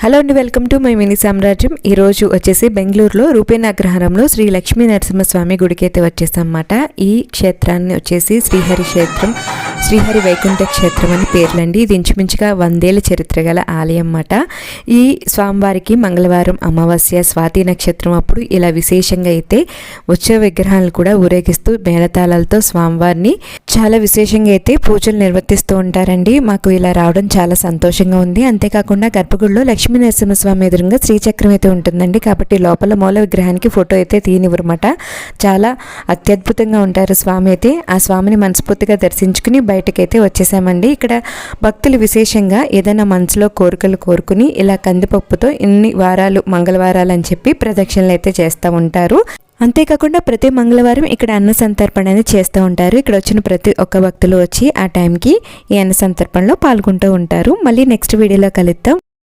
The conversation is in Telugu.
హలో అండి, వెల్కమ్ టు మై మినీ సామ్రాజ్యం. ఈరోజు వచ్చేసి బెంగళూరులో రూపేణ అగ్రహారంలో శ్రీ లక్ష్మీ నరసింహస్వామి గుడికి అయితే వచ్చేసామన్నమాట. ఈ క్షేత్రాన్ని వచ్చేసి శ్రీహరి క్షేత్రం, శ్రీహరి వైకుంఠ క్షేత్రం అని పేర్లండి. ఇది ఇంచుమించుగా 100 ఏళ్ల చరిత్ర గల ఆలయం అన్నమాట. ఈ స్వామివారికి మంగళవారం, అమావాస్య, స్వాతి నక్షత్రం అప్పుడు ఇలా విశేషంగా అయితే వచ్చే విగ్రహాలను కూడా ఊరేగిస్తూ మేళతాళాలతో స్వామివారిని చాలా విశేషంగా అయితే పూజలు నిర్వర్తిస్తూ ఉంటారండి. మాకు ఇలా రావడం చాలా సంతోషంగా ఉంది. అంతేకాకుండా గర్భగుడిలో లక్ష్మీ నరసింహస్వామి ఎదురుగా శ్రీచక్రం అయితే ఉంటుందండి. కాబట్టి లోపల మూల విగ్రహానికి ఫోటో అయితే తీయనివ్వరమాట. చాలా అత్యద్భుతంగా ఉంటారు స్వామి అయితే. ఆ స్వామిని మనస్ఫూర్తిగా దర్శించుకుని బయటకైతే వచ్చేసామండి. ఇక్కడ భక్తులు విశేషంగా ఏదైనా మనసులో కోరికలు కోరుకుని ఇలా కందిపప్పుతో ఇన్ని వారాలు మంగళవారాలు అని చెప్పి ప్రదక్షిణలు అయితే చేస్తూ ఉంటారు. అంతేకాకుండా ప్రతి మంగళవారం ఇక్కడ అన్న సంతర్పణ అనేది చేస్తూ ఉంటారు. ఇక్కడ వచ్చిన ప్రతి ఒక్క భక్తులు వచ్చి ఆ టైంకి ఈ అన్న సంతర్పణలో పాల్గొంటూ ఉంటారు. మళ్ళీ నెక్స్ట్ వీడియోలో కలుద్దాం.